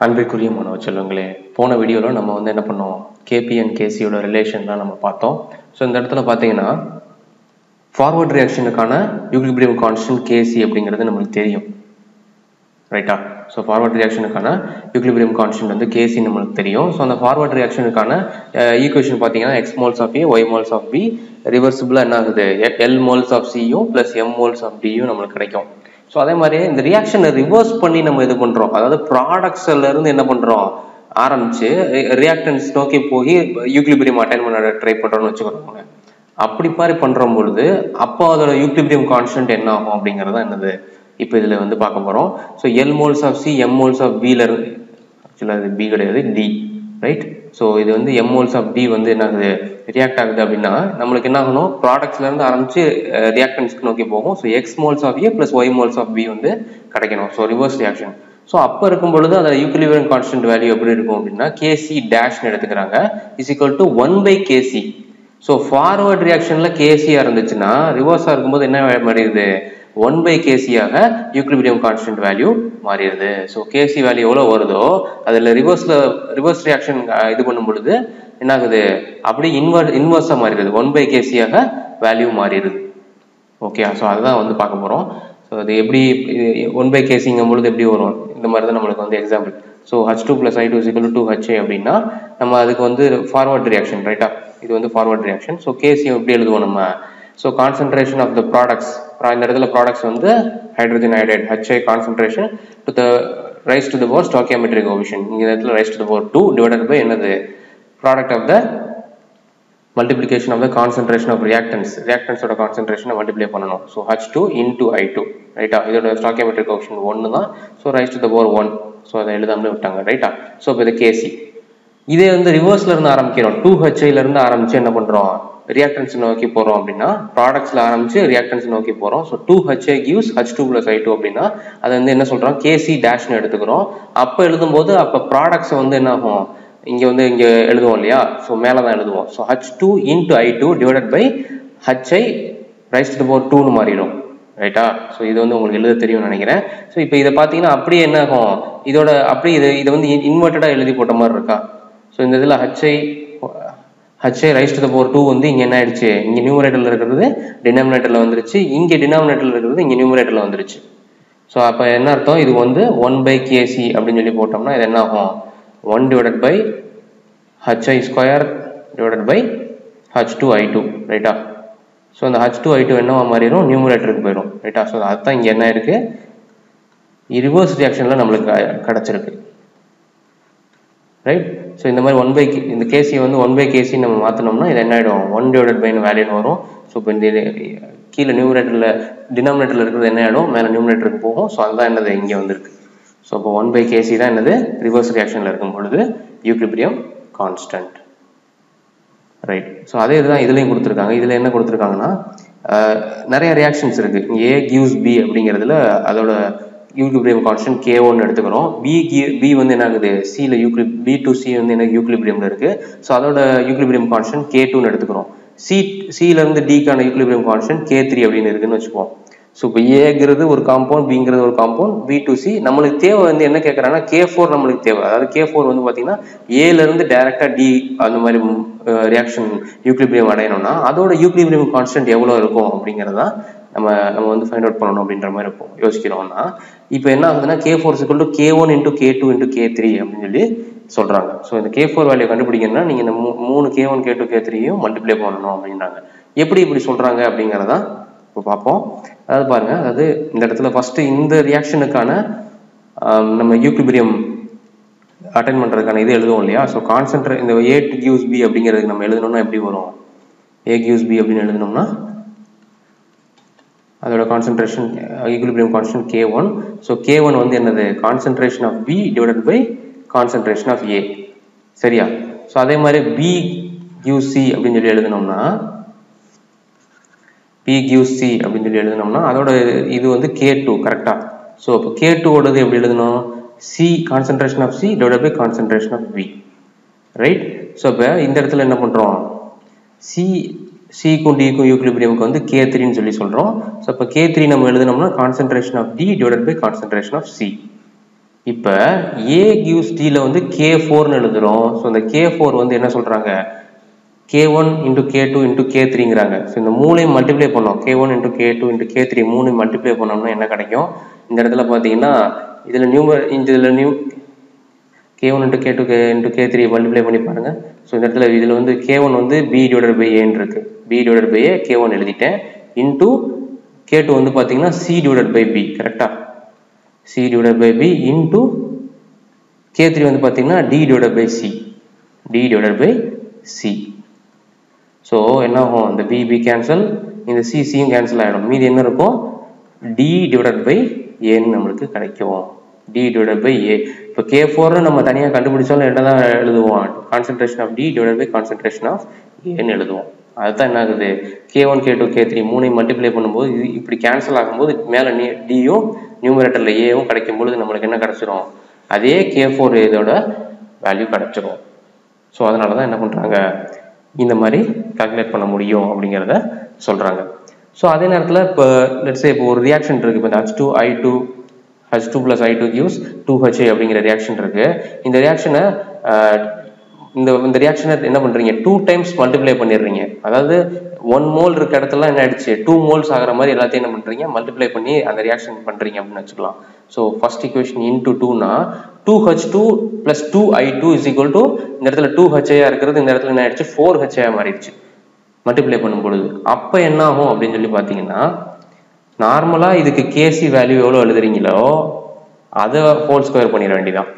அன்பிற்குரிய மாணவ செல்வங்களே, போன வீடியோவில் நம்ம என்ன பண்ணோம், கேபி அண்ட் கேசியோட ரிலேஷன் தான் நம்ம பார்த்தோம். ஸோ இந்த இடத்துல பார்த்தீங்கன்னா ஃபார்வர்ட் ரியாக்ஷனுக்கான யூக்லிபிரியம் கான்ஸ்டன்ட் கேசி அப்படிங்கிறது நம்மளுக்கு தெரியும், ரைட்டா? ஸோ ஃபார்வர்ட் ரியாக்ஷனுக்கான யூக்லிபிரியம் கான்ஸ்டன்ட் கேசி நம்மளுக்கு தெரியும். ஸோ அந்த ஃபார்வர்ட் ரியாக்ஷனுக்கான ஈக்குவேஷன் பார்த்தீங்கன்னா X moles of A, Y moles of B, ரிவர்சிபிளாக என்ன ஆகுது, எல் மோல்ஸ் ஆஃப் சியும் ப்ளஸ் எம் மோல்ஸ் ஆஃப் டியும் நம்மளுக்கு கிடைக்கும். ஸோ அதே மாதிரி இந்த ரியாக்ஷனை ரிவர்ஸ் பண்ணி நம்ம இது பண்ணுறோம், அதாவது ப்ராடக்ட்ஸ்ல இருந்து என்ன பண்ணுறோம் ஆரம்பிச்சு ரியாக்டன்ஸ் நோக்கி போய் யூக்லிபிரியம் அட்டைன் பண்ண ட்ரை பண்ணுறோம்னு வச்சுக்கிறோங்க. அப்படி மாதிரி பண்ணுற பொழுது அப்போ அதோட யூக்லிபிரியம் கான்ஸ்டன்ட் என்ன ஆகும் அப்படிங்கிறத என்னது இப்போ இதில் பார்க்க போகிறோம். So L moles of C, M moles of பில இருந்து, ஆக்சுவலாக அது பி கிடையாது, டி, ரைட்? ஸோ இது எம் மோல்ஸ் ஆஃப் டி என்ன ஆகுது, ரியாக்ட் ஆகுது அப்படின்னா நம்மளுக்கு என்ன ஆகணும், ப்ராடக்ட்ஸ்ல இருந்து ஆரம்பிச்சு ரியாக்டன்ஸ்க்கு நோக்கி போகும். So X moles of A plus Y moles of B கிடைக்கணும். So reverse reaction. ஸோ அப்போ இருக்கும் பொழுது அதோட யூக்லிபிரியம் கான்ஸ்டன்ட் வேல்யூ எப்படி இருக்கும் அப்படின்னா கேசி டேஷ்னு எடுத்துக்கிறாங்க, is equal to 1/kc. So forward ரியாக்ஷன்ல கேசியா இருந்துச்சுன்னா ரிவர்ஸா இருக்கும்போது என்ன மாறிடுது, 1/kc-ஆக யூக்லிபிரியம் கான்ஸ்டன்ட் வேல்யூ மாறிடுது. ஸோ கேசி வேல்யூ எவ்வளோ வருதோ அதில் ரிவர்ஸ் ரியாக்ஷன் இது பண்ணும் பொழுது என்ன ஆகுது, அப்படி இன்வர்ஸா மாறிடுது, 1/kc-ஆக வேல்யூ மாறிடுது. ஓகே, ஸோ அதுதான் பார்க்க போகிறோம். ஸோ அது எப்படி 1/kcங்கும் பொழுது எப்படி வரும், இந்த மாதிரி தான் நம்மளுக்கு example. So H2 + I2 = 2HA அப்படின்னா நம்ம அதுக்கு ஃபார்வர்ட் ரியாக்ஷன், ரைட்டா? இது ஃபார்வர்ட் ரியாக்ஷன். ஸோ கேசி எப்படி எழுதுவோம் நம்ம, so concentration of the products, இந்த இடத்துல products hydrogen iodide HA concentration to the raise to the power stoichiometric coefficient, இந்த இடத்துல raise to the power 2 divided by என்னது, product of the multiplication of the concentration of ரியாக்டன்ஸோட கான்சன்ட்ரேஷனை multiply பண்ணணும். So H2 × I2, ரைட்டா? இதோட stoichiometric coefficient 1 தான். So raise to the power 1. So அதை எழுதாமலே விட்டாங்க, ரைட்டா? ஸோ இப்போ இது கேசி. இதே ரிவர்ஸ்ல இருந்து ஆரம்பிக்கிறோம், 2HA இருந்து ஆரம்பிச்சு என்ன பண்றோம், ரியாக்டன்ஸ் நோக்கி போறோம் அப்படின்னா ப்ராடக்ட்ஸ்ல ஆரம்பிச்சு ரியாக்டன்ஸ் நோக்கி போறோம். So 2HA gives H2 + I2 அப்படின்னா அதை என்ன சொல்றோம், கேசி டேஷ்னு எடுத்துக்கிறோம். அப்போ எழுதும்போது அப்போ ப்ராடக்ட்ஸ் என்ன ஆகும், இங்க எழுதுவோம் இல்லையா, ஸோ மேலே தான் எழுதுவோம். So H2 × I2 divided by HI raise to the power 2ன்னு மாறிடும், ரைட்டா? ஸோ இது உங்களுக்கு எழுத தெரியும்னு நினைக்கிறேன். ஸோ இப்போ இதை பார்த்தீங்கன்னா அப்படியே என்ன ஆகும், இதோட அப்படியே இதை இன்வெர்ட்டடா எழுதி போட்ட மாதிரி இருக்கா. ஸோ இந்த இதில் HI raise to the power 2 இங்கே என்ன ஆயிடுச்சு, இங்கே நியூமரேட்டர்ல இருக்கிறது டினாமினேட்டர்ல வந்துருச்சு, இங்கே டினாமினேட்டர்ல இருக்கிறது இங்கே நியூமரேட்டர்ல வந்துருச்சு. ஸோ அப்போ என்ன அர்த்தம், இது 1/kc அப்படின்னு சொல்லி போட்டோம்னா இது என்ன ஆகும், 1 divided by HI² divided by H2I2, ரைட்டா? ஸோ அந்த H2I2 என்னவா மாறிடும், நியூமரேட்டருக்கு போயிடும், ரைட்டா? ஸோ அதுதான் இங்கே என்ன இருக்கு, ரிவர்ஸ் ரியாக்ஷன்ல நம்மளுக்கு கிடைச்சிருக்கு, ரைட்? ஸோ இந்த மாதிரி இந்த கேசி 1/kc நம்ம மாற்றினோம்னா இது என்ன ஆகிடும், 1 டிவைடட் பை வேல்யூன்னு வரும். ஸோ இப்போ இந்த கீழே டினாமினேட்டர்ல இருக்கிறது என்ன ஆகிடும், மேலே நியூமரேட்டருக்கு போகும். ஸோ அதுதான் என்னது இங்கே வந்திருக்கு. ஸோ இப்போ 1/kc தான் என்னது ரிவர்ஸ் ரியாக்ஷன்ல இருக்கும் பொழுது யூக்லிபிரியம் கான்ஸ்டன்ட், ரைட்? ஸோ அதே இதுதான் இதுலையும் கொடுத்துருக்காங்க. இதில் என்ன கொடுத்துருக்காங்கன்னா நிறைய ரியாக்ஷன்ஸ் இருக்கு. A gives B அப்படிங்கிறதுல அதோட யூக்லிபிரியம் கான்ஸ்டன்ட் K1 எடுத்துக்கிறோம். B என்ன ஆகுது, C B to C என்ன யூக்லிபிரியம்ல இருக்கு. ஸோ அதோட யூக்லிபிரியம் கான்ஸ்டன்ட் K2 எடுத்துக்கிறோம். Cல இருந்து Dக்கான யூக்லிபிரியம் கான்ஸ்டன்ட் K3 அப்படின்னு இருக்குன்னு வச்சுப்போம். ஸோ இப்போ ஏங்கிறது ஒரு காம்பவுண்ட், பிங்கிறது ஒரு காம்பவுண்ட், B to C நம்மளுக்கு தேவை என்ன கேட்கறாங்கன்னா K4 நம்மளுக்கு தேவை. அதாவது K4 பார்த்தீங்கன்னா ஏல இருந்து டைரக்டா D அந்த மாதிரி ரியாக்ஷன் யூக்லிபிரியம் அடையணும்னா அதோட யூக்லிபிரியம் கான்ஸ்டன்ட் எவ்வளோ இருக்கும் அப்படிங்கிறதா நம்ம ஃபைண்ட் அவுட் பண்ணணும் அப்படின்ற மாதிரி இருக்கும் யோசிக்கிறோம்னா. இப்போ என்ன ஆகுதுன்னா K4 = K1 × K2 × K3 அப்படின்னு சொல்லி சொல்றாங்க. ஸோ இந்த K4 வேல்யூ கண்டுபிடிக்கணும்னா நீங்க இந்த 3 K1 K2 K3யும் மல்டிப்ளை பண்ணணும் அப்படின்றாங்க. எப்படி இப்படி சொல்றாங்க அப்படிங்கிறதா இப்போ பார்ப்போம். அதாவது பாருங்க, அதாவது இந்த இடத்துல ஃபர்ஸ்ட் இந்த ரியாக்ஷனுக்கான நம்ம யூக்லிபிரியம் அட்டைன் பண்றதுக்கான இது எழுதுவோம் இல்லையா. ஸோ இந்த A gives B அப்படிங்கிறதுக்கு நம்ம எழுதணும்னா எப்படி வரும், A gives B அப்படின்னு எழுதணும்னா அதோட concentration equilibrium constant K1. So K1 என்னது, concentration of B divided by concentration of A, சரியா? ஸோ அதே மாதிரி B gives C அப்படின்னு சொல்லி எழுதணும்னா அதோட இது K2, கரெக்டா? ஸோ இப்போ K2 ஓடது எப்படி எழுதணும், C concentration of C divided by concentration of B, right? So இப்போ இந்த இடத்துல என்ன பண்றோம், C-க்கும் D-க்கும் யூக்லிபிரியமுக்கு K3ன்னு சொல்லி சொல்றோம். ஸோ இப்போ K3 நம்ம எழுதணும்னா concentration of D divided by concentration of C. இப்போ A gives D ல வந்து K4ன்னு எழுதுறோம். ஸோ இந்த K4 வந்து என்ன சொல்றாங்க, K1 into K2 into K3ங்கிறாங்க. So இந்த மூணையும் மல்டிப்ளை பண்ணோம், K1 into K2 into K3 மூணையும் மல்டிப்ளை பண்ணோம்னா என்ன கிடைக்கும், இந்த இடத்துல பார்த்தீங்கன்னா இதில் K1 into K2 into K3 multiply பண்ணி பாருங்க. ஸோ இந்த இடத்துல இதில் வந்து K1 வந்து B divided by Aன்னு இருக்கு, B divided by A K1 எழுதிட்டேன், into K2 வந்து பார்த்தீங்கன்னா C divided by B, கரெக்டா, C divided by B into K3 வந்து பார்த்தீங்கன்னா D divided by C, D divided by C. So என்ன ஆகும், இந்த B B கேன்சல், இந்த C Cயும் கேன்சல் ஆகிடும், மீதி என்ன இருக்கும், D divided by Aன்னு நம்மளுக்கு கிடைக்கும், D divided by A. இப்போ K4 நம்ம தனியாக கண்டுபிடிச்சாலும் என்ன தான் எழுதுவோம், concentration of D divided by concentration of Aன்னு எழுதுவோம். அதுதான் என்ன ஆகுது, K1 K2 K3 மூணையும் மல்டிப்ளை பண்ணும்போது இது இப்படி கேன்சல் ஆகும்போது மேலே Dயும் நியூமரேட்டரில் Aவும் கிடைக்கும் பொழுது நம்மளுக்கு என்ன கிடைச்சிரும், அதே K4 இதோட வேல்யூ கிடைச்சிரும். ஸோ அதனால தான் என்ன பண்ணுறாங்க, இந்த மாதிரி கால்குலேட் பண்ண முடியும் அப்படிங்கிறத சொல்கிறாங்க. ஸோ அதே நேரத்தில் இப்போ லெட்ஸே இப்போ ஒரு ரியாக்ஷன் இருக்குது, இப்போ இந்த H2 plus I2 gives 2HA அப்படிங்கிற ரியாக்ஷன் இருக்குது. இந்த ரியாக்ஷனை இந்த ரியாக்ஷனை என்ன பண்ணுறீங்க, 2 times மல்டிப்ளை பண்ணிடுறீங்க. அதாவது 1 mole இருக்க இடத்துல என்ன ஆயிடுச்சு, 2 moles ஆகிற மாதிரி எல்லாத்தையும் என்ன பண்ணுறீங்க, மல்டிப்ளை பண்ணி அந்த ரியாக்ஷன் பண்ணுறீங்க அப்படின்னு வச்சுக்கலாம். ஸோ ஃபர்ஸ்ட் ஈக்குவேஷன் இன்டூ 2னா 2H2 plus 2I2 is equal to இந்த இடத்துல 2HA இருக்கிறது இந்த இடத்துல என்ன ஆயிடுச்சு, 4HA மாறிடுச்சு மல்டிப்ளை பண்ணும் பொழுது. அப்போ என்ன ஆகும் அப்படின்னு சொல்லி பார்த்தீங்கன்னா, நார்மலாக இதுக்கு கேசி வேல்யூ எவ்வளோ எழுதுறீங்களோ அதை ஹோல் ஸ்கொயர் பண்ணிட வேண்டியதான்.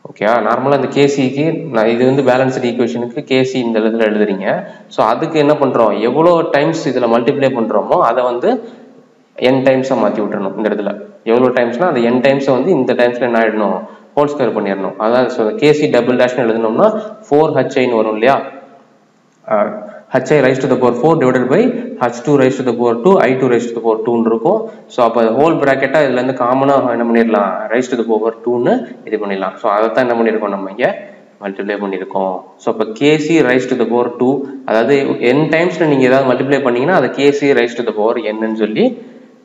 ஓகே, நார்மலாக இந்த கேசிக்கு இது வந்து பேலன்ஸ்டு ஈக்குவேஷனுக்கு கேசி இந்த இடத்துல எழுதுறீங்க. ஸோ அதுக்கு என்ன பண்ணுறோம், எவ்வளோ டைம்ஸ் இதில் மல்டிப்ளை பண்ணுறோமோ அதை வந்து n டைம்ஸாக மாற்றி விட்டுறணும். இந்த இடத்துல எவ்வளோ டைம்ஸ்னால் அந்த n டைம்ஸை வந்து இந்த டைம்ஸில் என்ன ஆகிடணும், ஹோல் ஸ்கொயர் பண்ணிடணும். அதான் ஸோ கேசி டபுள் டேஷ்னு எழுதினோம்னா 4HIன்னு வரும் இல்லையா, HI raised to the power 4 divided by H2 raised to the power 2 I2 raised to the power 2 இருக்கும். ஸோ அப்போ ஹோல் ப்ராக்கெட்டாக இதுல இருந்து காமனாக என்ன பண்ணிடலாம், raised to the power 2ன்னு இது பண்ணிடலாம். ஸோ அதை தான் என்ன பண்ணியிருக்கோம், நம்ம இங்கே மல்டிப்ளை பண்ணியிருக்கோம். ஸோ அப்போ KC raised to the power 2, அதாவது n டைம்ஸில் நீங்கள் ஏதாவது மல்டிப்ளை பண்ணீங்கன்னா அதை KC raised to the power nன்னு சொல்லி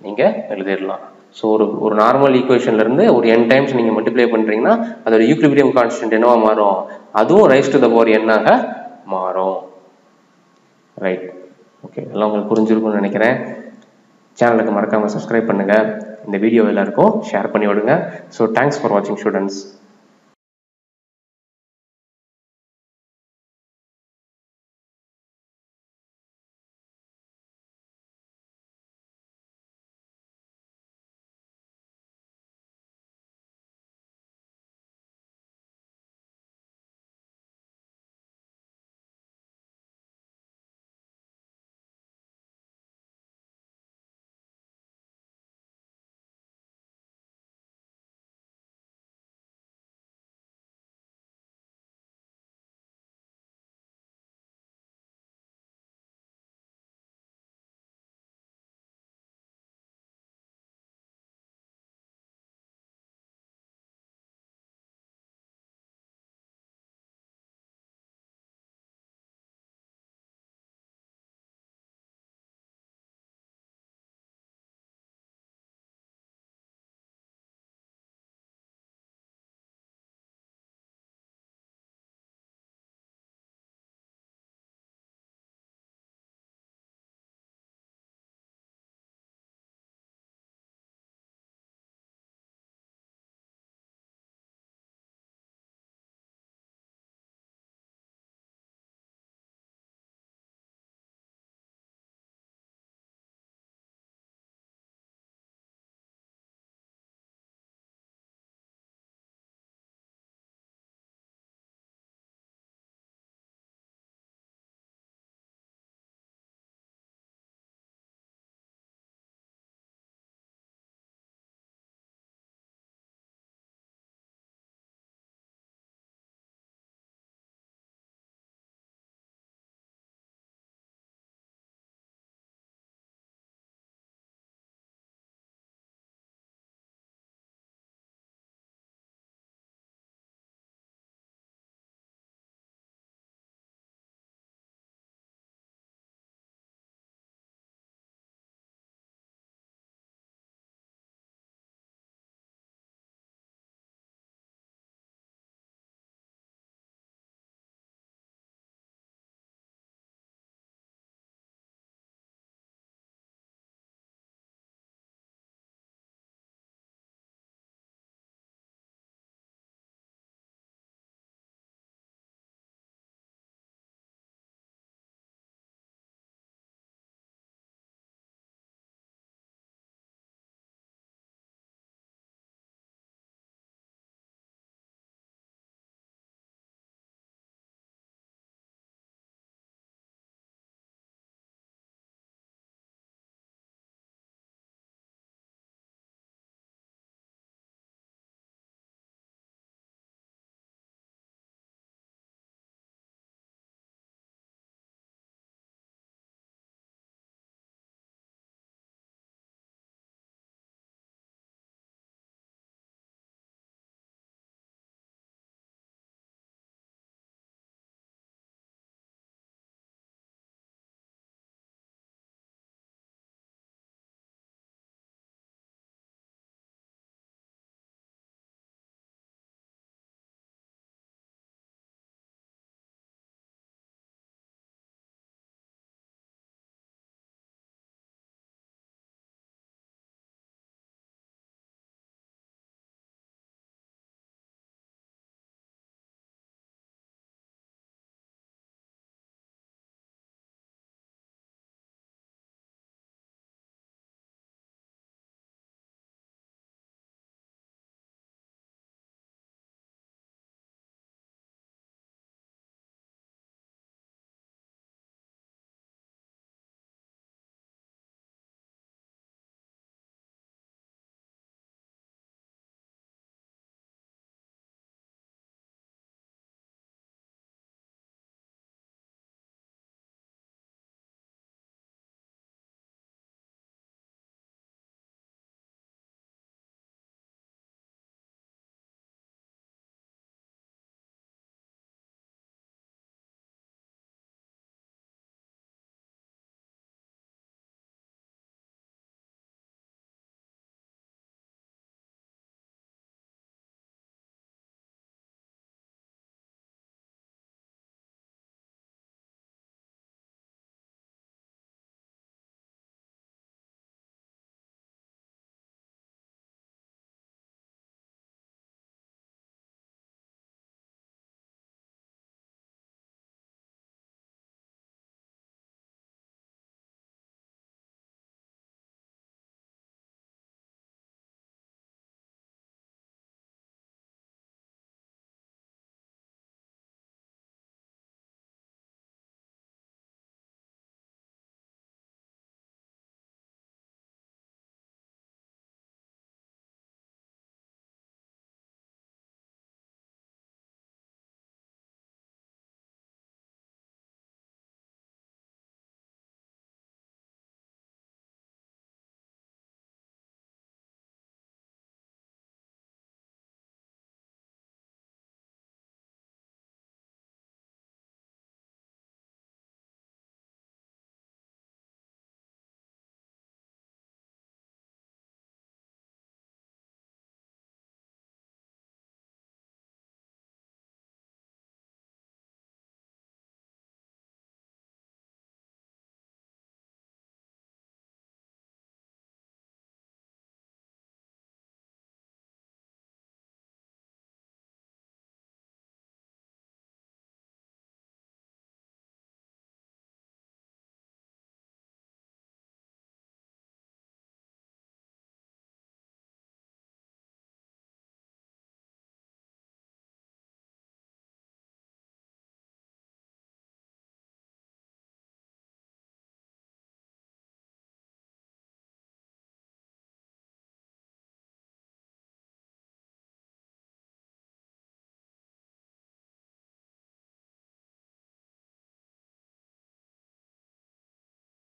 நீங்கள் எழுதிடலாம். ஸோ ஒரு நார்மல் ஈக்குவேஷன்ல இருந்து ஒரு n டைம்ஸ் நீங்கள் மல்டிப்ளை பண்ணுறீங்கன்னா அதோட ஈக்விலிபிரியம் கான்ஸ்டன்ட் என்னவா மாறும், அதுவும் raised to the power n-ஆக மாறும். ரைட், ஓகே, எல்லாம் உங்களுக்கு புரிஞ்சிருக்கும்னு நினைக்கிறேன். சேனலுக்கு மறக்காமல் சப்ஸ்கிரைப் பண்ணுங்கள், இந்த வீடியோ எல்லாருக்கும் ஷேர் பண்ணி விடுங்க. ஸோ தேங்க்ஸ் ஃபார் வாட்சிங் ஸ்டூடெண்ட்ஸ்.